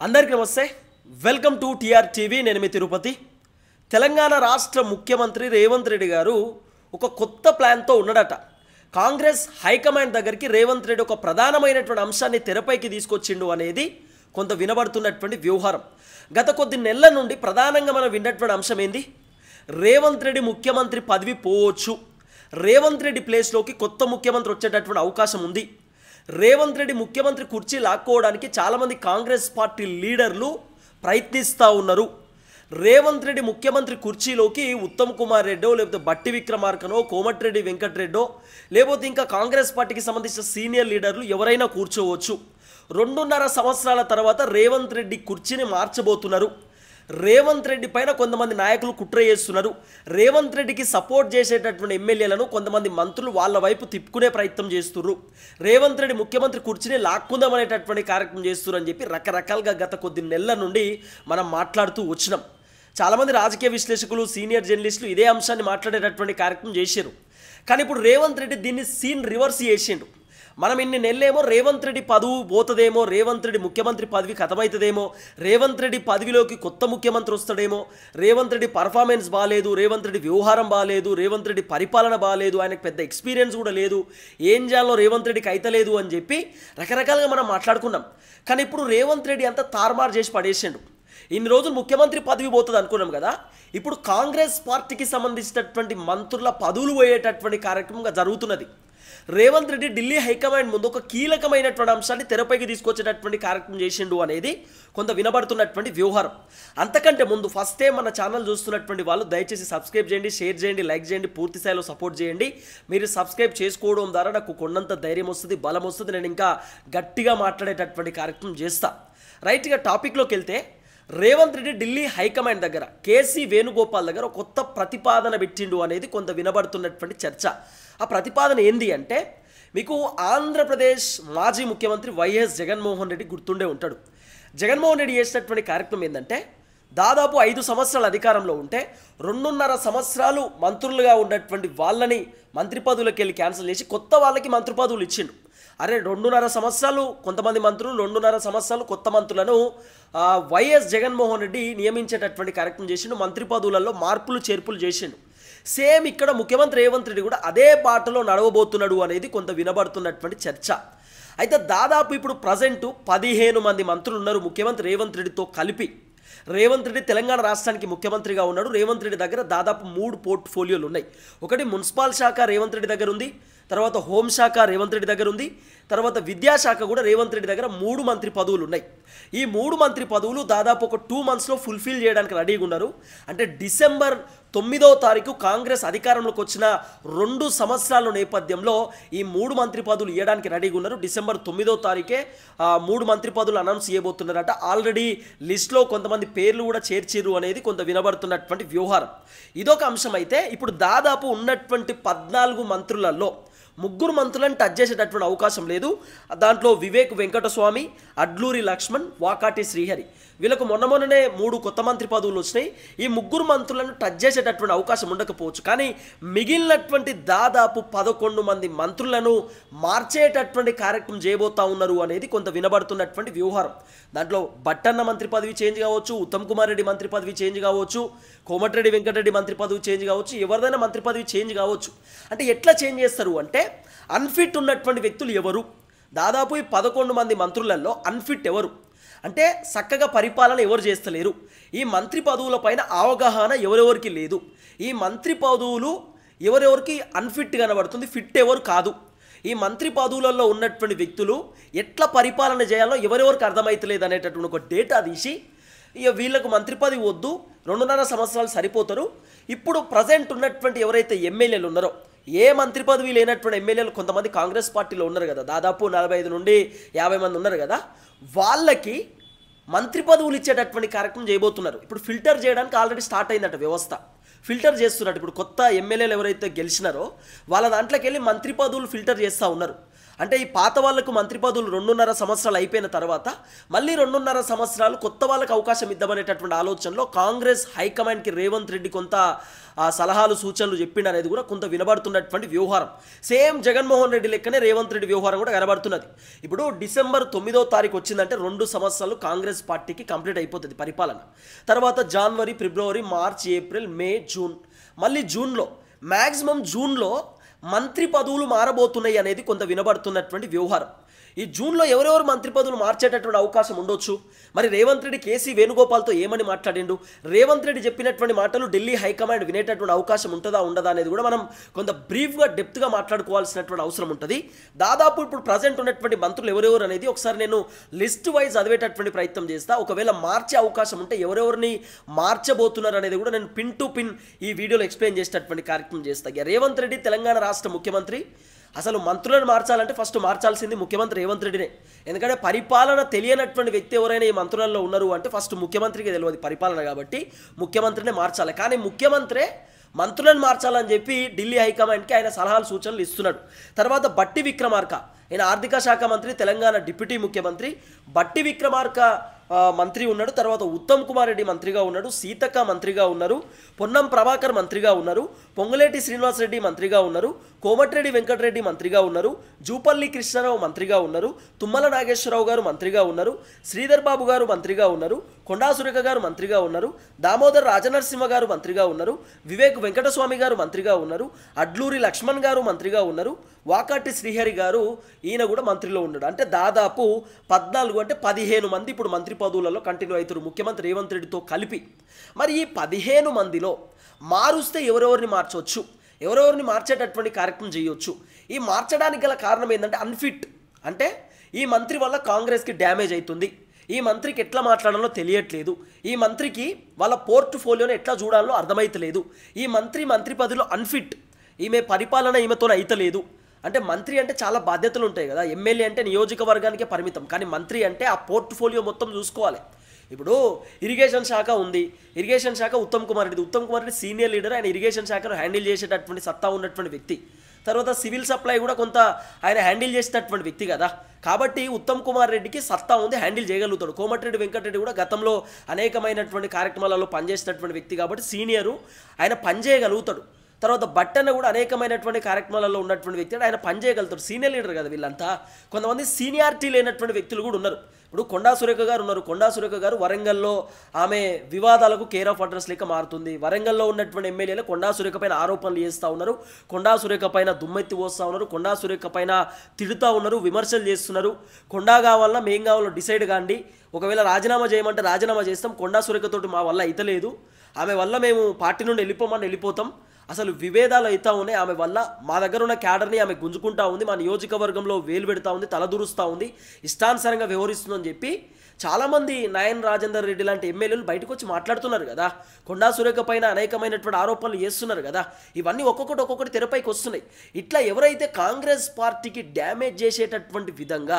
అందరికీ నమస్తే welcome to TR TV నేను మీ తిరుపతి తెలంగాణ రాష్ట్ర ముఖ్యమంత్రి రేవంత్ రెడ్డి గారు ఒక కొత్త ప్లాన్ తో ఉన్నాడట కాంగ్రెస్ హైకమాండ్ దగ్గరికి రేవంత్ రెడ్డి ఒక ప్రధానమైనటువంటి అంశాన్ని తెరపైకి తీసుకొచ్చిండు అనేది కొంత వినబడుతున్నటువంటి వ్యవహారం గత కొద్ది నెలల నుండి ప్రధానంగా మనం విన్నటువంటి అంశం ఏంది రేవంత్ రెడ్డి ముఖ్యమంత్రి పదవి పోవచ్చు రేవంత్ రెడ్డి ప్లేస్ లోకి కొత్త ముఖ్యమంత్రి వచ్చేటటువంటి అవకాశం ఉంది రేవంత్ రెడ్డి ముఖ్యమంత్రి కుర్చీ లాక్కోవడానికి చాలామంది కాంగ్రెస్ పార్టీ లీడర్లు ప్రయత్నిస్తూ ఉన్నారు రేవంత్ రెడ్డి ముఖ్యమంత్రి కుర్చీలోకి ఉత్తమ్ కుమార్ రెడ్డో లేకపోతే బట్టి విక్రమార్కనో కోమటిరెడ్డి వెంకటరెడ్డో లేకపోతే ఇంకా కాంగ్రెస్ పార్టీకి సంబంధించిన సీనియర్ లీడర్లు ఎవరైనా కూర్చోవచ్చు 2.5 సంవత్సరాల తర్వాత రేవంత్ రెడ్డి కుర్చీని మార్చబోతున్నారు రేవంత్ రెడ్డి పైన కొంతమంది నాయకులు కుట్ర చేస్తున్నారు రేవంత్ రెడ్డికి సపోర్ట్ చేసేటటువంటి ఎమ్మెల్యేలను కొంతమంది మంత్రులు వాళ్ళ వైపు తిప్పుకునే ప్రయత్నం చేస్తున్నారు రేవంత్ రెడ్డి ముఖ్యమంత్రి కుర్చీని లాక్కుందామనేటటువంటి కార్యక్రమం చేస్తున్నారు అని చెప్పి రకరకాలుగా గత కొద్ది నెలల నుండి మనం మాట్లాడుతూ వచ్చినాం చాలామంది రాజకీయ విశ్లేషకులు సీనియర్ జర్నలిస్టులు ఇదే అంశాన్ని మాట్లాడేటటువంటి కార్యక్రమం చేశారు కానీ ఇప్పుడు రేవంత్ రెడ్డి దీన్ని సీన్ రివర్స్ చేసిండు మనం ఇన్ని నెలలేమో రేవంత్ రెడ్డి పదవి పోతుందేమో రేవంత్ రెడ్డి ముఖ్యమంత్రి పదవి ఖతమవుతుందేమో రేవంత్ రెడ్డి పదవిలోకి కొత్త ముఖ్యమంత్రి వస్తాడేమో రేవంత్ రెడ్డి పర్ఫార్మెన్స్ బాగాలేదు రేవంత్ రెడ్డి వ్యవహారం బాగాలేదు రేవంత్ రెడ్డి పరిపాలన బాగాలేదు ఆయనకు పెద్ద ఎక్స్పీరియన్స్ కూడా లేదు ఏం చేయాలో రేవంత్ రెడ్డికి అయితలేదు అని చెప్పి రకరకాలుగా మనం మాట్లాడుకున్నాం కానీ ఇప్పుడు రేవంత్ రెడ్డి అంతా తారుమారు చేసి పడేసిండు ఇన్ని రోజులు ముఖ్యమంత్రి పదవి పోతుంది అనుకున్నాం కదా ఇప్పుడు కాంగ్రెస్ పార్టీకి సంబంధించినటువంటి మంత్రుల పదవులు పోయేటటువంటి కార్యక్రమంగా జరుగుతున్నది రేవంత్ రెడ్డి ఢిల్లీ హైకమాండ్ ముందు ఒక కీలకమైనటువంటి అంశాన్ని తెరపైకి తీసుకొచ్చేటటువంటి కార్యక్రమం చేసిండు అనేది కొంత వినబడుతున్నటువంటి వ్యవహారం అంతకంటే ముందు ఫస్ట్ టైం మన ఛానల్ చూస్తున్నటువంటి వాళ్ళు దయచేసి సబ్స్క్రైబ్ చేయండి షేర్ చేయండి లైక్ చేయండి పూర్తి స్థాయిలో సపోర్ట్ చేయండి మీరు సబ్స్క్రైబ్ చేసుకోవడం ద్వారా నాకు కొండంత ధైర్యం వస్తుంది బలం వస్తుంది నేను ఇంకా గట్టిగా మాట్లాడేటటువంటి కార్యక్రమం చేస్తా రైట్గా టాపిక్లోకి వెళ్తే రేవంత్ రెడ్డి ఢిల్లీ హైకమాండ్ దగ్గర కేసీ వేణుగోపాల్ దగ్గర ఒక కొత్త ప్రతిపాదన పెట్టిండు అనేది కొంత వినబడుతున్నటువంటి చర్చ ఆ ప్రతిపాదన ఏంది అంటే మీకు ఆంధ్రప్రదేశ్ మాజీ ముఖ్యమంత్రి వైఎస్ జగన్మోహన్ రెడ్డి గుర్తుండే ఉంటాడు జగన్మోహన్ రెడ్డి చేసినటువంటి కార్యక్రమం ఏంటంటే దాదాపు 5 సంవత్సరాల అధికారంలో ఉంటే 2.5 సంవత్సరాలు మంత్రులుగా ఉన్నటువంటి వాళ్ళని మంత్రి పదవులకు వెళ్ళి క్యాన్సిల్ చేసి కొత్త వాళ్ళకి మంత్రి పదవులు ఇచ్చిండు అరే 2.5 సంవత్సరాలు కొంతమంది మంత్రులు 2.5 సంవత్సరాలు కొత్త మంత్రులను వైఎస్ జగన్మోహన్ రెడ్డి నియమించేటటువంటి కార్యక్రమం చేసిండు మంత్రి పదవులలో మార్పులు చేర్పులు చేసిండు సేమ్ ఇక్కడ ముఖ్యమంత్రి రేవంత్ రెడ్డి కూడా అదే బాటలో నడవబోతున్నాడు అనేది కొంత వినబడుతున్నటువంటి చర్చ అయితే దాదాపు ఇప్పుడు ప్రజెంట్ 15 మంది మంత్రులు ఉన్నారు ముఖ్యమంత్రి రేవంత్ రెడ్డితో కలిపి రేవంత్ రెడ్డి తెలంగాణ రాష్ట్రానికి ముఖ్యమంత్రిగా ఉన్నాడు రేవంత్ రెడ్డి దగ్గర దాదాపు 3 పోర్ట్ఫోలియోలు ఉన్నాయి ఒకటి మున్సిపల్ శాఖ రేవంత్ రెడ్డి దగ్గర ఉంది తర్వాత హోంశాఖ రేవంత్ రెడ్డి దగ్గర ఉంది తర్వాత విద్యాశాఖ కూడా రేవంత్ రెడ్డి దగ్గర 3 మంత్రి పదవులు ఉన్నాయి ఈ 3 మంత్రి పదవులు దాదాపు ఒక 2 మంత్స్లో ఫుల్ఫిల్ చేయడానికి రెడీగా ఉన్నారు అంటే డిసెంబర్ 9వ తారీఖు కాంగ్రెస్ అధికారంలోకి వచ్చిన 2 సంవత్సరాల నేపథ్యంలో ఈ 3 మంత్రి పదవులు ఇవ్వడానికి రెడీగా ఉన్నారు డిసెంబర్ 9వ తారీఖే 3 మంత్రి పదవులు అనౌన్స్ చేయబోతున్నారట ఆల్రెడీ లిస్ట్లో కొంతమంది పేర్లు కూడా చేర్చిరు అనేది కొంత వినబడుతున్నటువంటి వ్యవహారం ఇదొక అంశం అయితే ఇప్పుడు దాదాపు ఉన్నటువంటి 14 మంత్రులలో 3 మంత్రులను టచ్ చేసేటటువంటి అవకాశం లేదు దాంట్లో వివేక్ వెంకటస్వామి అడ్లూరి లక్ష్మణ్ వాకాటి శ్రీహరి వీళ్ళకు మొన్ననే 3 కొత్త మంత్రి పదవులు వచ్చినాయి ఈ 3 మంత్రులను టచ్ చేసేటటువంటి అవకాశం ఉండకపోవచ్చు కానీ మిగిలినటువంటి దాదాపు 11 మంది మంత్రులను మార్చేటటువంటి కార్యక్రమం చేయబోతా ఉన్నారు అనేది కొంత వినబడుతున్నటువంటి వ్యవహారం దాంట్లో బట్టన్న మంత్రి పదవి చేంజ్ కావచ్చు ఉత్తమ్ కుమార్ రెడ్డి మంత్రి పదవి చేంజ్ కావచ్చు కోమటిరెడ్డి వెంకటరెడ్డి మంత్రి పదవి చేంజ్ కావచ్చు ఎవరిదైనా మంత్రి పదవి చేంజ్ కావచ్చు అంటే ఎట్లా చేంజ్ చేస్తారు అంటే అన్ఫిట్ ఉన్నటువంటి వ్యక్తులు ఎవరు దాదాపు ఈ 11 మంది మంత్రులలో అన్ఫిట్ ఎవరు అంటే చక్కగా పరిపాలన ఎవరు చేస్తలేరు ఈ మంత్రి పదవుల పైన అవగాహన ఎవరెవరికి లేదు ఈ మంత్రి పదవులు ఎవరెవరికి అన్ఫిట్ కనబడుతుంది ఫిట్ ఎవరు కాదు ఈ మంత్రి పదవులలో ఉన్నటువంటి వ్యక్తులు ఎట్లా పరిపాలన చేయాలో ఎవరెవరికి అర్థమవుతలేదు అనేటటువంటి ఒక డేటా తీసి ఇక వీళ్ళకు మంత్రి పదవి వద్దు 2.5 సంవత్సరాలు సరిపోతారు ఇప్పుడు ప్రజెంట్ ఉన్నటువంటి ఎవరైతే ఎమ్మెల్యేలు ఉన్నారో ఏ మంత్రి పదవి లేనటువంటి ఎమ్మెల్యేలు కొంతమంది కాంగ్రెస్ పార్టీలో ఉన్నారు కదా దాదాపు 45 నుండి 50 మంది ఉన్నారు కదా వాళ్ళకి మంత్రి పదవులు ఇచ్చేటటువంటి కార్యక్రమం చేయబోతున్నారు ఇప్పుడు ఫిల్టర్ చేయడానికి ఆల్రెడీ స్టార్ట్ అయిందట వ్యవస్థ ఫిల్టర్ చేస్తున్నట్టు ఇప్పుడు కొత్త ఎమ్మెల్యేలు ఎవరైతే గెలిచినారో వాళ్ళ దాంట్లోకి వెళ్ళి మంత్రి పదవులు ఫిల్టర్ చేస్తూ ఉన్నారు అంటే ఈ పాత వాళ్ళకు మంత్రి పదవులు 2.5 సంవత్సరాలు అయిపోయిన తర్వాత మళ్ళీ 2.5 సంవత్సరాలు కొత్త వాళ్ళకి అవకాశం ఇద్దామనేటటువంటి ఆలోచనలో కాంగ్రెస్ హైకమాండ్కి రేవంత్ రెడ్డి కొంత సలహాలు సూచనలు చెప్పిండు అనేది కూడా కొంత వినబడుతున్నటువంటి వ్యవహారం. సేమ్ జగన్మోహన్ రెడ్డి లెక్కనే రేవంత్ రెడ్డి వ్యవహారం కూడా కనబడుతున్నది. ఇప్పుడు డిసెంబర్ 9వ తారీఖు వచ్చిందంటే 2 సంవత్సరాలు కాంగ్రెస్ పార్టీకి కంప్లీట్ అయిపోతుంది పరిపాలన. తర్వాత జనవరి, ఫిబ్రవరి, మార్చ్, ఏప్రిల్, మే, జూన్, మళ్ళీ జూన్లో మ్యాక్సిమం జూన్లో మంత్రి పదవులు మారబోతున్నాయి అనేది కొంత వినబడుతున్నటువంటి వ్యవహారం. ఈ జూన్లో ఎవరెవరు మంత్రి పదవులు మార్చేటటువంటి అవకాశం ఉండొచ్చు. మరి రేవంత్ రెడ్డి కేసీ వేణుగోపాల్తో ఏమని మాట్లాడిండు, రేవంత్ రెడ్డి చెప్పినటువంటి మాటలు ఢిల్లీ హైకమాండ్ వినేటటువంటి అవకాశం ఉంటుందా ఉండదా అనేది కూడా మనం కొంత బ్రీఫ్గా డెప్త్గా మాట్లాడుకోవాల్సినటువంటి అవసరం ఉంటుంది. దాదాపు ఇప్పుడు ప్రజెంట్ ఉన్నటువంటి మంత్రులు ఎవరెవరు అనేది ఒకసారి నేను లిస్ట్ వైజ్ చదివేటటువంటి ప్రయత్నం చేస్తా. ఒకవేళ మార్చే అవకాశం ఉంటే ఎవరెవరిని మార్చబోతున్నారు అనేది కూడా నేను పిన్ టు పిన్ ఈ వీడియోలో ఎక్స్ప్లెయిన్ చేసేటటువంటి కార్యక్రమం చేస్తా. రేవంత్ రెడ్డి తెలంగాణ రాష్ట్ర ముఖ్యమంత్రి. అసలు మంత్రులను మార్చాలంటే ఫస్ట్ మార్చాల్సింది ముఖ్యమంత్రి రేవంత్ రెడ్డినే. ఎందుకంటే పరిపాలన తెలియనటువంటి వ్యక్తి ఎవరైనా ఈ మంత్రులలో ఉన్నారు అంటే ఫస్ట్ ముఖ్యమంత్రికి తెలియదు పరిపాలన, కాబట్టి ముఖ్యమంత్రినే మార్చాలి. కానీ ముఖ్యమంత్రే మంత్రులను మార్చాలని చెప్పి ఢిల్లీ హైకమాండ్కి ఆయన సలహాలు సూచనలు ఇస్తున్నాడు. తర్వాత బట్టి విక్రమార్క, ఆయన ఆర్థిక శాఖ మంత్రి, తెలంగాణ డిప్యూటీ ముఖ్యమంత్రి. బట్టి విక్రమార్క మంత్రి ఉన్నాడు. తర్వాత ఉత్తమ్ కుమార్ రెడ్డి మంత్రిగా ఉన్నాడు. సీతక్క మంత్రిగా ఉన్నారు. పొన్నం ప్రభాకర్ మంత్రిగా ఉన్నారు. పొంగులేటి శ్రీనివాసరెడ్డి మంత్రిగా ఉన్నారు. కోమటిరెడ్డి వెంకటరెడ్డి మంత్రిగా ఉన్నారు. జూపల్లి కృష్ణారావు మంత్రిగా ఉన్నారు. తుమ్మల నాగేశ్వరరావు గారు మంత్రిగా ఉన్నారు. శ్రీధర్ బాబు గారు మంత్రిగా ఉన్నారు. కొండా సురేఖ గారు మంత్రిగా ఉన్నారు. దామోదర్ రాజనరసింహ గారు మంత్రిగా ఉన్నారు. వివేక్ వెంకటస్వామి గారు మంత్రిగా ఉన్నారు. అడ్లూరి లక్ష్మణ్ గారు మంత్రిగా ఉన్నారు. వాకాటి శ్రీహరి గారు ఈయన కూడా మంత్రిలో ఉన్నాడు. అంటే దాదాపు 14 అంటే 15 మంది ఇప్పుడు మంత్రి పదవులలో కంటిన్యూ అవుతారు ముఖ్యమంత్రి రేవంత్ రెడ్డితో కలిపి. మరి ఈ 15 మందిలో మారుస్తే ఎవరెవరిని మార్చవచ్చు, ఎవరెవరిని మార్చేటటువంటి కార్యక్రమం చేయొచ్చు. ఈ మార్చడానికి గల కారణం ఏంటంటే అన్ఫిట్, అంటే ఈ మంత్రి వల్ల కాంగ్రెస్కి డ్యామేజ్ అవుతుంది, ఈ మంత్రికి ఎట్లా మాట్లాడాలో తెలియట్లేదు, ఈ మంత్రికి వాళ్ళ పోర్ట్ఫోలియోని ఎట్లా చూడాలో అర్థమైతలేదు, ఈ మంత్రి పదవిలో అన్ఫిట్, ఈమె పరిపాలన ఈమెతో అయితలేదు. అంటే మంత్రి అంటే చాలా బాధ్యతలు ఉంటాయి కదా. ఎమ్మెల్యే అంటే నియోజకవర్గానికే పరిమితం, కానీ మంత్రి అంటే ఆ పోర్ట్ఫోలియో మొత్తం చూసుకోవాలి. ఇప్పుడు ఇరిగేషన్ శాఖ ఉంది, ఇరిగేషన్ శాఖ ఉత్తమ్ కుమార్ రెడ్డి సీనియర్ లీడర్, ఆయన ఇరిగేషన్ శాఖను హ్యాండిల్ చేసేటటువంటి సత్తా ఉన్నటువంటి వ్యక్తి. తర్వాత సివిల్ సప్లై కూడా కొంత ఆయన హ్యాండిల్ చేసేటటువంటి వ్యక్తి కదా. కాబట్టి ఉత్తమ్ కుమార్ రెడ్డికి సత్తా ఉంది, హ్యాండిల్ చేయగలుగుతాడు. కోమటిరెడ్డి వెంకటరెడ్డి కూడా గతంలో అనేకమైనటువంటి కార్యక్రమాలలో పనిచేసేటటువంటి వ్యక్తి కాబట్టి సీనియరు, ఆయన పనిచేయగలుగుతాడు. తర్వాత బట్టన్న కూడా అనేకమైనటువంటి కార్యక్రమాలలో ఉన్నటువంటి వ్యక్తి, ఆయన పనిచేయగలుగుతాడు. సీనియర్ లీడర్ కదా వీళ్ళంతా. కొంతమంది సీనియారిటీ లేనటువంటి వ్యక్తులు కూడా ఉన్నారు. ఇప్పుడు కొండా సురేఖ గారు ఉన్నారు. కొండా సురేఖ గారు వరంగల్లో ఆమె వివాదాలకు కేర్ ఆఫ్ అడ్రస్ లేక మారుతుంది. వరంగల్లో ఉన్నటువంటి ఎమ్మెల్యేలు కొండా సురేఖ పైన ఆరోపణలు చేస్తూ ఉన్నారు, కొండా సురేఖ పైన దుమ్మెత్తి పోస్తూ ఉన్నారు, కొండా సురేఖ పైన తిడుతూ ఉన్నారు, విమర్శలు చేస్తున్నారు. కొండా కావాలన్నా మేం కావాలో డిసైడ్ కాండి, ఒకవేళ రాజీనామా చేయమంటే రాజీనామా చేస్తాం, కొండా సురేఖతోటి మా వల్ల అయితలేదు, ఆమె వల్ల మేము పార్టీ నుండి వెళ్ళిపోతాం, అసలు విభేదాలు అవుతూ ఉన్నాయి, ఆమె వల్ల మా దగ్గర ఉన్న క్యాడర్ని ఆమె గుంజుకుంటా ఉంది, మా నియోజకవర్గంలో వేలు పెడతా ఉంది, తలదూరుస్తూ ఉంది, ఇష్టానుసారంగా వ్యవహరిస్తుందని చెప్పి చాలామంది నాయన్ రాజేందర్ రెడ్డి లాంటి ఎమ్మెల్యేలు బయటకు వచ్చి మాట్లాడుతున్నారు కదా. కొండా సురేఖ పైన అనేకమైనటువంటి ఆరోపణలు చేస్తున్నారు కదా. ఇవన్నీ ఒక్కొక్కటి తెరపైకి వస్తున్నాయి. ఇట్లా ఎవరైతే కాంగ్రెస్ పార్టీకి డ్యామేజ్ చేసేటటువంటి విధంగా,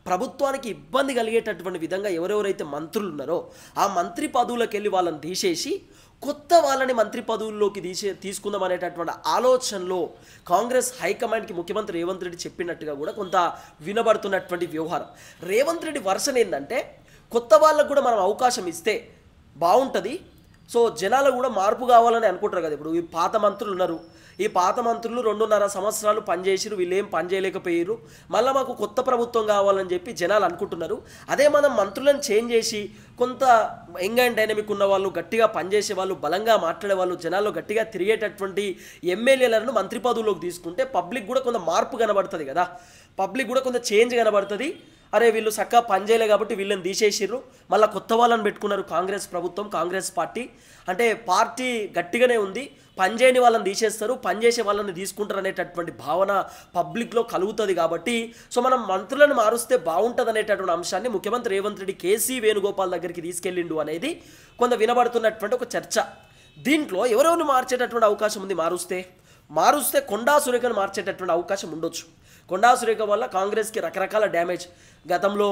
ప్రభుత్వానికి ఇబ్బంది కలిగేటటువంటి విధంగా ఎవరెవరైతే మంత్రులు ఉన్నారో ఆ మంత్రి పదవులకు వెళ్ళి వాళ్ళని తీసేసి కొత్త వాళ్ళని మంత్రి పదవుల్లోకి తీసుకుందాం అనేటటువంటి ఆలోచనలో కాంగ్రెస్ హైకమాండ్కి ముఖ్యమంత్రి రేవంత్ రెడ్డి చెప్పినట్టుగా కూడా కొంత వినబడుతున్నటువంటి వ్యవహారం. రేవంత్ రెడ్డి వర్షన్ ఏంటంటే కొత్త వాళ్ళకు కూడా మనం అవకాశం ఇస్తే బాగుంటుంది, సో జనాలు కూడా మార్పు కావాలని అనుకుంటారు కదా. ఇప్పుడు ఈ పాత మంత్రులు ఉన్నారు, ఈ పాత మంత్రులు 2.5 సంవత్సరాలు పనిచేసిరు, వీళ్ళేం పని చేయలేకపోయారు, మళ్ళీ మాకు కొత్త ప్రభుత్వం కావాలని చెప్పి జనాలు అనుకుంటున్నారు. అదే మనం మంత్రులను చేంజ్ చేసి కొంత యంగ్ అండ్ డైనమిక్ ఉన్న వాళ్ళు, గట్టిగా పనిచేసే వాళ్ళు, బలంగా మాట్లాడే వాళ్ళు, జనాల్లో గట్టిగా తిరిగేటటువంటి ఎమ్మెల్యేలను మంత్రి పదవుల్లోకి తీసుకుంటే పబ్లిక్ కూడా కొంత మార్పు కనబడుతుంది కదా, పబ్లిక్ కూడా కొంత చేంజ్ కనబడుతుంది. అరే వీళ్ళు చక్కగా పనిచేయలే కాబట్టి వీళ్ళని తీసేసిర్రు, మళ్ళీ కొత్త వాళ్ళని పెట్టుకున్నారు కాంగ్రెస్ ప్రభుత్వం, కాంగ్రెస్ పార్టీ. అంటే పార్టీ గట్టిగానే ఉంది, పనిచేయని వాళ్ళని తీసేస్తారు, పనిచేసే వాళ్ళని తీసుకుంటారు అనేటటువంటి భావన పబ్లిక్లో కలుగుతుంది. కాబట్టి సో మనం మంత్రులను మారుస్తే బాగుంటుంది అనేటటువంటి అంశాన్ని ముఖ్యమంత్రి రేవంత్ రెడ్డి కేసీ వేణుగోపాల్ దగ్గరికి తీసుకెళ్ళిండు అనేది కొంత వినబడుతున్నటువంటి ఒక చర్చ. దీంట్లో ఎవరెవరిని మార్చేటటువంటి అవకాశం ఉంది, మారుస్తే కొండా సురేఖను మార్చేటటువంటి అవకాశం ఉండొచ్చు. కొండా సురేఖ వల్ల కాంగ్రెస్కి రకరకాల డ్యామేజ్. గతంలో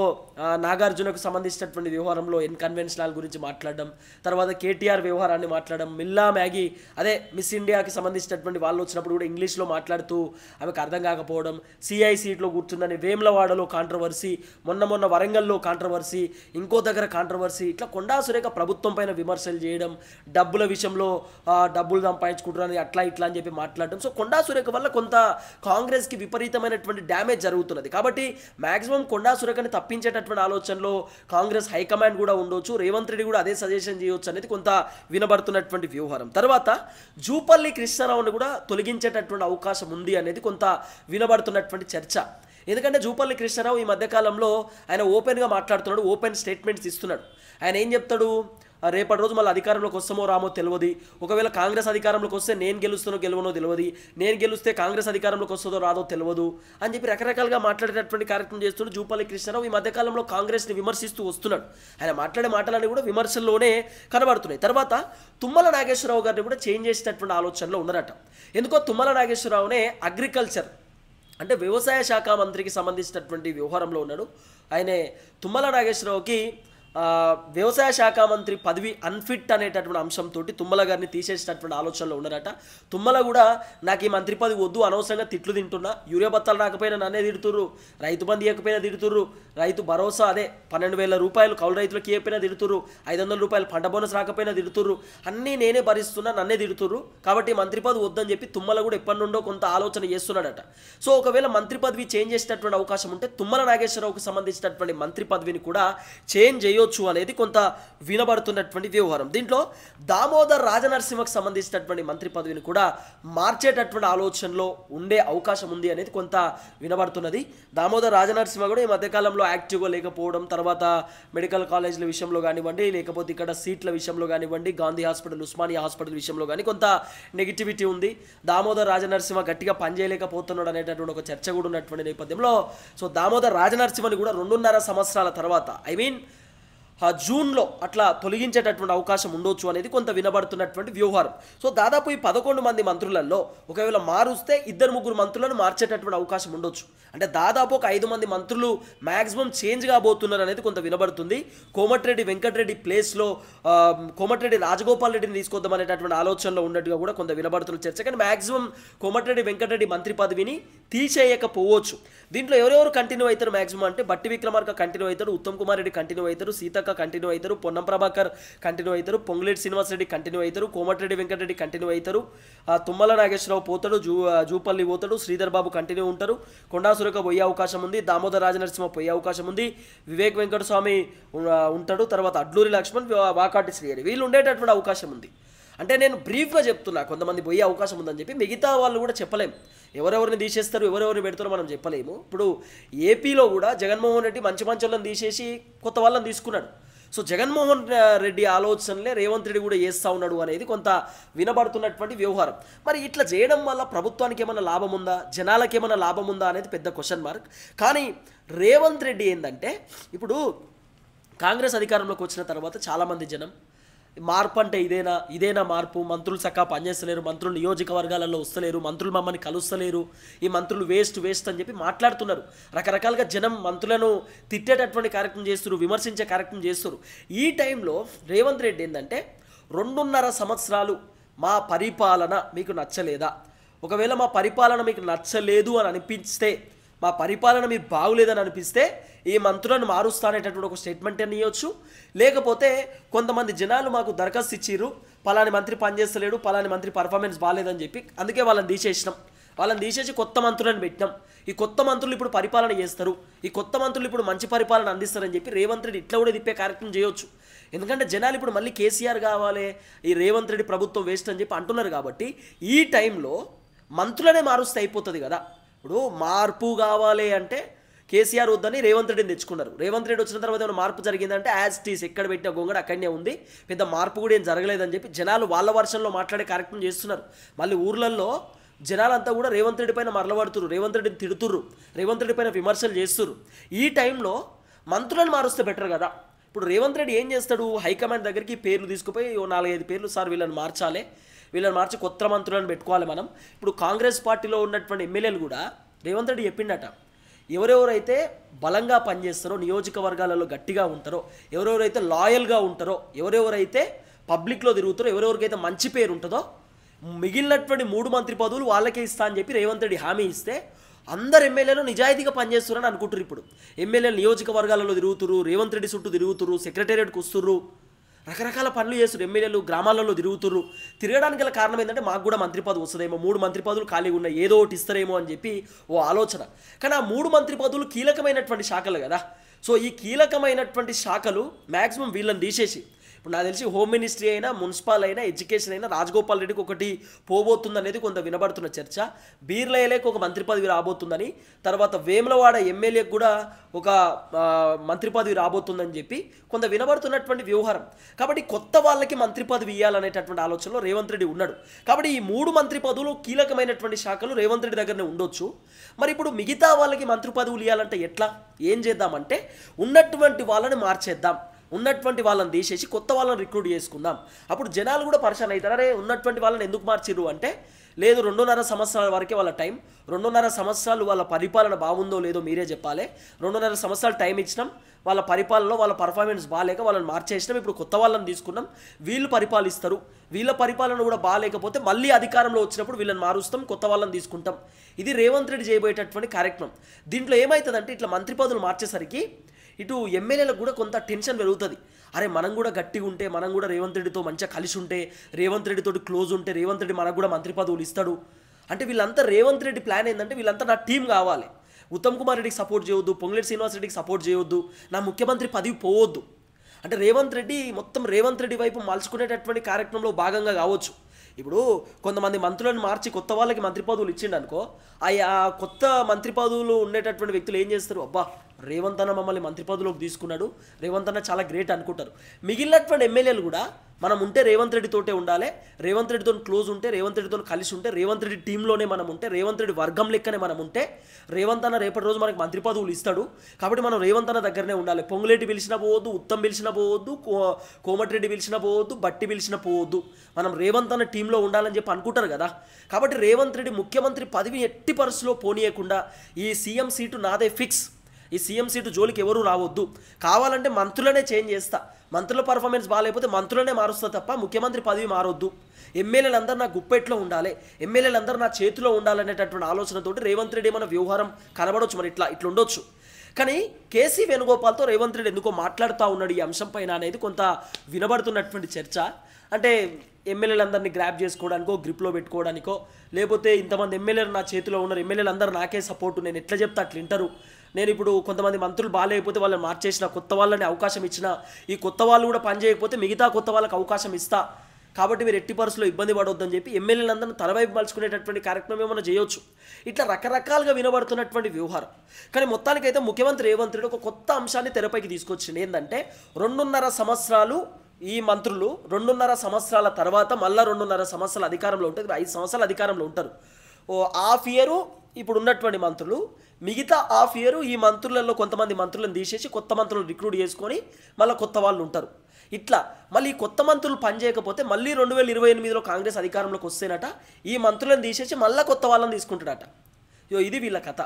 నాగార్జునకు సంబంధించినటువంటి వ్యవహారంలో ఇన్కన్వెన్షనల్ గురించి మాట్లాడడం, తర్వాత కేటీఆర్ వ్యవహారాన్ని మాట్లాడడం, మిల్లా మ్యాగీ అదే మిస్ ఇండియాకి సంబంధించినటువంటి వాళ్ళు వచ్చినప్పుడు కూడా ఇంగ్లీష్లో మాట్లాడుతూ ఆమెకు అర్థం కాకపోవడం, సిఐ సీట్లో కూర్చుందని వేములవాడలో కాంట్రవర్సీ, మొన్న వరంగల్లో కాంట్రవర్సీ, ఇంకో దగ్గర కాంట్రవర్సీ, ఇట్లా కొండా సురేఖ ప్రభుత్వం పైన విమర్శలు చేయడం, డబ్బుల విషయంలో డబ్బులు సంపాదించుకుంటున్నారని అట్లా ఇట్లా అని చెప్పి మాట్లాడడం. సో కొండా సురేఖ వల్ల కొంత కాంగ్రెస్కి విపరీతమైనటువంటి డ్యామేజ్ జరుగుతున్నది. కాబట్టి మ్యాక్సిమం కొండా సురేఖని తప్పించేటటువంటి ఆలోచనలో కాంగ్రెస్ హైకమాండ్ కూడా ఉండొచ్చు, రేవంత్ రెడ్డి కూడా అదే సజెషన్ చేయొచ్చు అనేది కొంత వినబడుతున్నటువంటి వ్యవహారం. తర్వాత జూపల్లి కృష్ణారావుని కూడా తొలగించేటటువంటి అవకాశం ఉంది అనేది కొంత వినబడుతున్నటువంటి చర్చ. ఎందుకంటే జూపల్లి కృష్ణారావు ఈ మధ్యకాలంలో ఆయన ఓపెన్గా మాట్లాడుతున్నాడు, ఓపెన్ స్టేట్మెంట్స్ ఇస్తున్నాడు. ఆయన ఏం చెప్తాడు, రేపటి రోజు మళ్ళీ అధికారంలోకి వస్తామో రామో తెలియదు, ఒకవేళ కాంగ్రెస్ అధికారంలోకి వస్తే నేను గెలుస్తానో గెలవనో తెలియదు, నేను గెలిస్తే కాంగ్రెస్ అధికారంలోకి వస్తుందో రాదో తెలియదు అని చెప్పి రకరకాలుగా మాట్లాడేటటువంటి కార్యక్రమం చేస్తున్నాడు జూపల్లి కృష్ణారావు. ఈ మధ్యకాలంలో కాంగ్రెస్ని విమర్శిస్తూ వస్తున్నాడు. ఆయన మాట్లాడే మాటలన్నీ కూడా విమర్శల్లోనే కనబడుతున్నాయి. తర్వాత తుమ్మల నాగేశ్వరరావు గారిని కూడా చేంజ్ చేసేటటువంటి ఆలోచనలో ఉన్నారట. ఎందుకో తుమ్మల నాగేశ్వరరావునే అగ్రికల్చర్ అంటే వ్యవసాయ శాఖ మంత్రికి సంబంధించినటువంటి వ్యవహారంలో ఉన్నాడు. ఆయనే తుమ్మల నాగేశ్వరరావుకి వ్యవసాయ శాఖ మంత్రి పదవి అన్ఫిట్ అనేటటువంటి అంశంతో తుమ్మల గారిని తీసేసేటటువంటి ఆలోచనలో ఉన్నారట. తుమ్మల కూడా నాకు ఈ మంత్రి పదవి వద్దు, అనవసరంగా తిట్లు తింటున్నా, యూరియా బత్తాలు రాకపోయినా నన్నే తిడుతుర్రు, రైతు బంధు ఇవ్వకపోయినా తిడుతుర్రు, రైతు భరోసా అదే 12,000 రూపాయలు కౌలు రైతులకు ఇవ్వకపోయినా తిడుతుర్రు, 500 రూపాయలు పంట బోనస్ రాకపోయినా తిడుతుర్రు, అన్నీ నేనే భరిస్తున్నా, నన్నే తిడుతుర్రు, కాబట్టి మంత్రి పదవి వద్దని చెప్పి తుమ్మల కూడా ఎప్పటి నుండో కొంత ఆలోచన చేస్తున్నాడట. సో ఒకవేళ మంత్రి పదవి చేంజ్ చేసేటటువంటి అవకాశం ఉంటే తుమ్మల నాగేశ్వరరావుకు సంబంధించినటువంటి మంత్రి పదవిని కూడా చేంజ్ చేయొచ్చు అనేది కొంత వినబడుతున్నటువంటి వ్యవహారం. దీంట్లో దామోదర్ రాజనరసింహకు సంబంధించినటువంటి మంత్రి పదవిని కూడా మార్చేటటువంటి ఆలోచనలో ఉండే అవకాశం ఉంది అనేది కొంత వినబడుతున్నది. దామోదర్ రాజనరసింహ కూడా ఈ మధ్యకాలంలో యాక్టివ్గా లేకపోవడం, తర్వాత మెడికల్ కాలేజీల విషయంలో కానివ్వండి, లేకపోతే ఇక్కడ సీట్ల విషయంలో కానివ్వండి, గాంధీ హాస్పిటల్, ఉస్మానియా హాస్పిటల్ విషయంలో కానీ కొంత నెగిటివిటీ ఉంది. దామోదర్ రాజనరసింహ గట్టిగా పనిచేయలేకపోతున్నాడు అనేటటువంటి ఒక చర్చ కూడా ఉన్నటువంటి నేపథ్యంలో సో దామోదర్ రాజనరసింహని కూడా 2.5 సంవత్సరాల తర్వాత జూన్లో అట్లా తొలగించేటటువంటి అవకాశం ఉండొచ్చు అనేది కొంత వినబడుతున్నటువంటి వ్యవహారం. సో దాదాపు ఈ 11 మంది మంత్రులలో ఒకవేళ మారుస్తే 2-3 మంత్రులను మార్చేటటువంటి అవకాశం ఉండొచ్చు. అంటే దాదాపు ఒక 5 మంది మంత్రులు మ్యాక్సిమం చేంజ్ కాబోతున్నారు అనేది కొంత వినబడుతుంది. కోమటిరెడ్డి వెంకటరెడ్డి ప్లేస్లో కోమటిరెడ్డి రాజగోపాల్ రెడ్డిని తీసుకొద్దాం అనేటటువంటి ఆలోచనలో ఉన్నట్టుగా కూడా కొంత వినబడుతున్న చర్చ. కానీ మ్యాక్సిమం కోమటిరెడ్డి వెంకటరెడ్డి మంత్రి పదవిని తీసేయకపోవచ్చు. దీంట్లో ఎవరెవరు కంటిన్యూ అవుతారు మ్యాక్సిమం అంటే బట్టి విక్రమార్క కంటిన్యూ అవుతారు, ఉత్తమ్ కుమార్ రెడ్డి కంటిన్యూ అవుతారు, సీతక్క కంటిన్యూ అవుతారు, పొన్నం ప్రభాకర్ కంటిన్యూ అవుతారు, పొంగులేటి శ్రీనివాసరెడ్డి కంటిన్యూ అవుతారు, కోమటిరెడ్డి వెంకటరెడ్డి కంటిన్యూ అవుతారు, తుమ్మల నాగేశ్వరరావు పోతాడు, జూపల్లి పోతాడు, శ్రీధర్ బాబు కంటిన్యూ ఉంటారు, కొండా సురేఖ పోయే అవకాశం ఉంది, దామోదర్ రాజనరసింహ పోయే అవకాశం ఉంది, వివేక్ వెంకటస్వామి ఉంటాడు, తర్వాత అడ్లూరి లక్ష్మణ్, వాకాటి శ్రీహరి వీళ్ళు ఉండేటటువంటి అవకాశం ఉంది. అంటే నేను బ్రీఫ్గా చెప్తున్నా, కొంతమంది పోయే అవకాశం ఉందని చెప్పి, మిగతా వాళ్ళు కూడా చెప్పలేము, ఎవరెవరిని తీసేస్తారు ఎవరెవరిని పెడతారో మనం చెప్పలేము. ఇప్పుడు ఏపీలో కూడా జగన్మోహన్ రెడ్డి మంచి వాళ్ళని తీసేసి కొత్త వాళ్ళని తీసుకున్నాడు. సో జగన్మోహన్ రెడ్డి ఆలోచనలే రేవంత్ రెడ్డి కూడా చేస్తూ ఉన్నాడు అనేది కొంత వినబడుతున్నటువంటి వ్యవహారం. మరి ఇట్లా చేయడం వల్ల ప్రభుత్వానికి ఏమైనా లాభం ఉందా, జనాలకి ఏమైనా లాభం ఉందా అనేది పెద్ద క్వశ్చన్ మార్క్. కానీ రేవంత్ రెడ్డి ఏంటంటే ఇప్పుడు కాంగ్రెస్ అధికారంలోకి వచ్చిన తర్వాత చాలామంది జనం మార్పు అంటే ఇదేనా మార్పు, మంత్రులు చక్కగా పనిచేస్తలేరు, మంత్రులు నియోజకవర్గాలలో వస్తలేరు, మంత్రులు మమ్మల్ని కలుస్తలేరు, ఈ మంత్రులు వేస్ట్ అని చెప్పి మాట్లాడుతున్నారు. రకరకాలుగా జనం మంత్రులను తిట్టేటటువంటి కార్యక్రమం చేస్తున్నారు, విమర్శించే కార్యక్రమం చేస్తున్నారు. ఈ టైంలో రేవంత్ రెడ్డి ఏంటంటే 2.5 సంవత్సరాలు మా పరిపాలన మీకు నచ్చలేదా, ఒకవేళ మా పరిపాలన మీకు నచ్చలేదు అని అనిపిస్తే, మా పరిపాలన మీరు బాగులేదని అనిపిస్తే ఈ మంత్రులను మారుస్తానేటటువంటి ఒక స్టేట్మెంట్ అని ఇవ్వచ్చు. లేకపోతే కొంతమంది జనాలు మాకు దరఖాస్తు ఇచ్చిర్రు, పలాని మంత్రి పనిచేస్తలేడు, పలాని మంత్రి పర్ఫార్మెన్స్ బాగాలేదని చెప్పి అందుకే వాళ్ళని తీసేసినాం, వాళ్ళని తీసేసి కొత్త మంత్రులను పెట్టినాం, ఈ కొత్త మంత్రులు ఇప్పుడు పరిపాలన చేస్తారు, ఈ కొత్త మంత్రులు ఇప్పుడు మంచి పరిపాలన అందిస్తారని చెప్పి రేవంత్ రెడ్డి ఇట్లా కూడా తిప్పే కార్యక్రమం చేయొచ్చు. ఎందుకంటే జనాలు ఇప్పుడు మళ్ళీ కేసీఆర్ కావాలి, ఈ రేవంత్ రెడ్డి ప్రభుత్వం వేస్ట్ అని చెప్పి అంటున్నారు. కాబట్టి ఈ టైంలో మంత్రులనే మారుస్తే అయిపోతుంది కదా. ఇప్పుడు మార్పు కావాలి అంటే కేసీఆర్ వద్దని రేవంత్ రెడ్డిని తెచ్చుకున్నారు. రేవంత్ రెడ్డి వచ్చిన తర్వాత ఏమైనా మార్పు జరిగిందంటే యాజ్ టీస్ ఎక్కడ పెట్టిన గొంగడ అక్కడనే ఉంది, పెద్ద మార్పు కూడా ఏం జరగలేదని చెప్పి జనాలు వాళ్ళ వర్షంలో మాట్లాడే కార్యక్రమం చేస్తున్నారు. మళ్ళీ ఊర్లలో జనాలంతా కూడా రేవంత్ రెడ్డి పైన మరలబడుతున్నారు, రేవంత్ రెడ్డిని తిడుతుర్రు, రేవంత్ రెడ్డి పైన విమర్శలు చేస్తున్నారు. ఈ టైంలో మంత్రులను మారుస్తే బెటర్ కదా. ఇప్పుడు రేవంత్ రెడ్డి ఏం చేస్తాడు, హైకమాండ్ దగ్గరికి పేర్లు తీసుకుపోయి 4-5 పేర్లు, సార్ వీళ్ళని మార్చాలి, వీళ్ళని మార్చి కొత్త మంత్రులను పెట్టుకోవాలి మనం. ఇప్పుడు కాంగ్రెస్ పార్టీలో ఉన్నటువంటి ఎమ్మెల్యేలు కూడా రేవంత్ రెడ్డి చెప్పిండట, ఎవరెవరైతే బలంగా పనిచేస్తారో, నియోజకవర్గాలలో గట్టిగా ఉంటారో, ఎవరెవరైతే లాయల్గా ఉంటారో, ఎవరెవరైతే పబ్లిక్లో తిరుగుతారో, ఎవరెవరికైతే మంచి పేరు ఉంటుందో మిగిలినటువంటి 3 మంత్రి పదవులు వాళ్ళకే ఇస్తా అని చెప్పి రేవంత్ రెడ్డి హామీ ఇస్తే అందరు ఎమ్మెల్యేలు నిజాయితీగా పనిచేస్తున్నారని అనుకుంటారు. ఇప్పుడు ఎమ్మెల్యేలు నియోజకవర్గాలలో తిరుగుతురు, రేవంత్ రెడ్డి చుట్టూ తిరుగుతురు, సెక్రటేరియట్కి వస్తుర్రు, రకరకాల పనులు చేస్తారు. ఎమ్మెల్యేలు గ్రామాలలో తిరుగుతుర్రు. తిరగడానికి గల కారణం ఏంటంటే మాకు కూడా మంత్రి పదవి వస్తుందేమో, 3 మంత్రి పదవులు ఖాళీగా ఉన్నాయి, ఏదో ఒకటి ఇస్తారేమో అని చెప్పి ఓ ఆలోచన. కానీ ఆ 3 మంత్రి పదవులు కీలకమైనటువంటి శాఖలు కదా. సో ఈ కీలకమైనటువంటి శాఖలు మ్యాక్సిమం వీళ్ళని తీసేసి, ఇప్పుడు నాకు తెలిసి హోమ్ మినిస్ట్రీ అయినా, మున్సిపల్ అయినా, ఎడ్యుకేషన్ అయినా రాజగోపాల్ రెడ్డికి ఒకటి పోబోతుంది అనేది కొంత వినబడుతున్న చర్చ. బీర్లయ్యలేక ఒక మంత్రి పదవి రాబోతుందని, తర్వాత వేములవాడ ఎమ్మెల్యేకి కూడా ఒక మంత్రి పదవి రాబోతుందని చెప్పి కొంత వినబడుతున్నటువంటి వ్యవహారం. కాబట్టి కొత్త వాళ్ళకి మంత్రి పదవి ఇవ్వాలనేటటువంటి ఆలోచనలో రేవంత్ రెడ్డి ఉన్నాడు. కాబట్టి ఈ 3 మంత్రి పదవులు కీలకమైనటువంటి శాఖలు రేవంత్ రెడ్డి దగ్గరనే ఉండొచ్చు. మరి ఇప్పుడు మిగతా వాళ్ళకి మంత్రి పదవులు ఇవ్వాలంటే ఎట్లా, ఏం చేద్దామంటే ఉన్నటువంటి వాళ్ళని మార్చేద్దాం, ఉన్నటువంటి వాళ్ళని తీసేసి కొత్త వాళ్ళని రిక్రూట్ చేసుకుందాం. అప్పుడు జనాలు కూడా పరిశాన్ అవుతారు. అరే ఉన్నటువంటి వాళ్ళని ఎందుకు మార్చిర్రు అంటే, లేదు 2.5 సంవత్సరాల వరకే వాళ్ళ టైం, 2.5 సంవత్సరాలు వాళ్ళ పరిపాలన బాగుందో లేదో మీరే చెప్పాలి. 2.5 సంవత్సరాలు టైం ఇచ్చినాం, వాళ్ళ పరిపాలనలో వాళ్ళ పర్ఫార్మెన్స్ బాగాలేక వాళ్ళని మార్చేసినాం, ఇప్పుడు కొత్త వాళ్ళని తీసుకున్నాం, వీళ్ళు పరిపాలిస్తారు, వీళ్ళ పరిపాలన కూడా బాగాలేకపోతే మళ్ళీ అధికారంలో వచ్చినప్పుడు వీళ్ళని మారుస్తాం, కొత్త వాళ్ళని తీసుకుంటాం. ఇది రేవంత్ రెడ్డి చేయబోయేటటువంటి కార్యక్రమం. దీంట్లో ఏమవుతుందంటే ఇట్లా మంత్రి పదవులు మార్చేసరికి ఇటు ఎమ్మెల్యేలకు కూడా కొంత టెన్షన్ పెరుగుతుంది. అరే మనం కూడా గట్టిగా ఉంటే, మనం కూడా రేవంత్ రెడ్డితో మంచిగా కలిసి ఉంటే, రేవంత్ రెడ్డితో క్లోజ్ ఉంటే రేవంత్ రెడ్డి మనకు కూడా మంత్రి పదవులు ఇస్తాడు అంటే, వీళ్ళంతా రేవంత్ రెడ్డి ప్లాన్ ఏంటంటే వీళ్ళంతా నా టీం కావాలి, ఉత్తమ్ కుమార్ రెడ్డికి సపోర్ట్ చేయొద్దు, పొంగులేటి శ్రీనివాస్ రెడ్డికి సపోర్ట్ చేయొద్దు, నా ముఖ్యమంత్రి పదవి పోవద్దు అంటే రేవంత్ రెడ్డి మొత్తం రేవంత్ రెడ్డి వైపు మలుచుకునేటటువంటి కార్యక్రమంలో భాగంగా కావచ్చు. ఇప్పుడు కొంతమంది మంత్రులను మార్చి కొత్త వాళ్ళకి మంత్రి పదవులు ఇచ్చిండు అనుకో, ఆ కొత్త మంత్రి పదవులు ఉండేటటువంటి వ్యక్తులు ఏం చేస్తారు, అబ్బా రేవంత్ అన్న మమ్మల్ని మంత్రి పదవులోకి తీసుకున్నాడు, రేవంత్ అన్న చాలా గ్రేట్ అనుకుంటారు. మిగిలినటువంటి ఎమ్మెల్యేలు కూడా మనం ఉంటే రేవంత్ రెడ్డితోటే ఉండాలి, రేవంత్ రెడ్డితో క్లోజ్ ఉంటే, రేవంత్ రెడ్డితో కలిసి ఉంటే, రేవంత్ రెడ్డి టీంలోనే మనం ఉంటే, రేవంత్ రెడ్డి వర్గం లెక్కనే మనం ఉంటే రేవంత్ అన్న రేపటి రోజు మనకి మంత్రి పదవులు ఇస్తాడు, కాబట్టి మనం రేవంత్ అన్న దగ్గరనే ఉండాలి. పొంగులేటి పిలిచినా పోవద్దు, ఉత్తమ్ పిలిచినా పోవద్దు, కోమటిరెడ్డి పిలిచినా పోవద్దు, బట్టి పిలిచినా పోవద్దు, మనం రేవంత్ అన్న టీంలో ఉండాలని చెప్పి అనుకుంటారు కదా. కాబట్టి రేవంత్ రెడ్డి ముఖ్యమంత్రి పదవి ఎట్టి పరిస్థితిలో పోనీయకుండా ఈ సీఎం సీటు నాదే ఫిక్స్, ఈ సీఎం సీటు జోలికి ఎవరు రావద్దు, కావాలంటే మంత్రులనే చేంజ్ చేస్తా, మంత్రుల పర్ఫార్మెన్స్ బాగాలేకపోతే మంత్రులనే మారుస్తా తప్ప ముఖ్యమంత్రి పదవి మారొద్దు, ఎమ్మెల్యేలందరూ నా గుప్పెట్లో ఉండాలి, ఎమ్మెల్యేలందరూ నా చేతిలో ఉండాలనేటటువంటి ఆలోచనతోటి రేవంత్ రెడ్డి మన వ్యవహారం కనబడవచ్చు, మరి ఇట్లా ఉండొచ్చు. కానీ కేసీ వేణుగోపాల్తో రేవంత్ రెడ్డి ఎందుకో మాట్లాడుతూ ఉన్నాడు ఈ అంశం పైన అనేది కొంత వినబడుతున్నటువంటి చర్చ. అంటే ఎమ్మెల్యేలందరినీ గ్రాప్ చేసుకోవడానికో, గ్రిప్లో పెట్టుకోవడానికో, లేకపోతే ఇంతమంది ఎమ్మెల్యేలు నా చేతిలో ఉన్నారు, ఎమ్మెల్యేలందరూ నాకే సపోర్టు, నేను ఎట్లా చెప్తే అట్లా వింటారు, నేను ఇప్పుడు కొంతమంది మంత్రులు బాగాలేకపోతే వాళ్ళని మార్చేసిన, కొత్త వాళ్ళని అవకాశం ఇచ్చిన, ఈ కొత్త వాళ్ళు కూడా పనిచేయకపోతే మిగతా కొత్త వాళ్ళకి అవకాశం ఇస్తా, కాబట్టి మీరు ఎట్టి పరిస్థితుల్లో ఇబ్బంది పడవద్దని చెప్పి ఎమ్మెల్యేలందరినీ తన వైపు మలుచుకునేటటువంటి కార్యక్రమం ఏమైనా చేయొచ్చు. ఇట్లా రకరకాలుగా వినబడుతున్నటువంటి వ్యవహారం. కానీ మొత్తానికైతే ముఖ్యమంత్రి రేవంత్ రెడ్డి ఒక కొత్త అంశాన్ని తెరపైకి తీసుకొచ్చింది. ఏంటంటే 2.5 సంవత్సరాలు ఈ మంత్రులు, 2.5 సంవత్సరాల తర్వాత మళ్ళీ 2.5 సంవత్సరాల అధికారంలో ఉంటుంది, 5 సంవత్సరాలు అధికారంలో ఉంటారు. హాఫ్ ఇయరు ఇప్పుడు ఉన్నటువంటి మంత్రులు, మిగతా హాఫ్ ఇయర్ ఈ మంత్రులలో కొంతమంది మంత్రులను తీసేసి కొత్త మంత్రులు రిక్రూట్ చేసుకొని మళ్ళీ కొత్త వాళ్ళు ఉంటారు. ఇట్లా మళ్ళీ కొత్త మంత్రులు పనిచేయకపోతే మళ్ళీ 2028లో కాంగ్రెస్ అధికారంలోకి వస్తేనట ఈ మంత్రులను తీసేసి మళ్ళీ కొత్త వాళ్ళని తీసుకుంటాడట. ఇది వీళ్ళ కథ.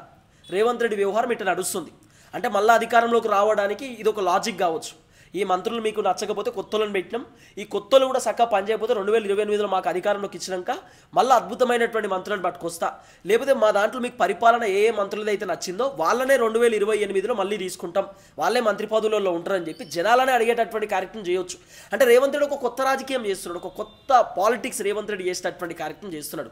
రేవంత్ రెడ్డి వ్యవహారం ఇట్లా నడుస్తుంది. అంటే మళ్ళీ అధికారంలోకి రావడానికి ఇది ఒక లాజిక్ కావచ్చు. ఈ మంత్రులు మీకు నచ్చకపోతే కొత్తలను పెట్టినాం, ఈ కొత్తలు కూడా చక్కగా పనిచేయకపోతే 2028లో మాకు అధికారంలోకి ఇచ్చినాక మళ్ళీ అద్భుతమైనటువంటి మంత్రులను పట్టుకొస్తా, లేకపోతే మా దాంట్లో మీకు పరిపాలన ఏ మంత్రులదైతే నచ్చిందో వాళ్ళనే 2028లో మళ్ళీ తీసుకుంటాం, వాళ్ళే మంత్రి పదవులలో ఉంటారని చెప్పి జనాలనే అడిగేటటువంటి కార్యక్రమం చేయొచ్చు. అంటే రేవంత్ రెడ్డి ఒక కొత్త రాజకీయం చేస్తున్నాడు, ఒక కొత్త పాలిటిక్స్ రేవంత్ రెడ్డి చేసేటటువంటి కార్యక్రమం చేస్తున్నాడు.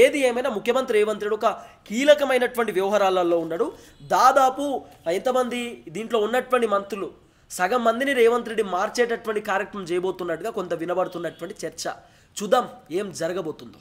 ఏది ఏమైనా ముఖ్యమంత్రి రేవంత్ రెడ్డి ఒక కీలకమైనటువంటి వ్యవహారాలలో ఉన్నాడు. దాదాపు ఎంతమంది దీంట్లో ఉన్నటువంటి మంత్రులు సగం మందిని రేవంత్ రెడ్డి మార్చేటటువంటి కార్యక్రమం చేయబోతున్నట్టుగా కొంత వినబడుతున్నటువంటి చర్చ. చూద్దాం ఏం జరగబోతుందో.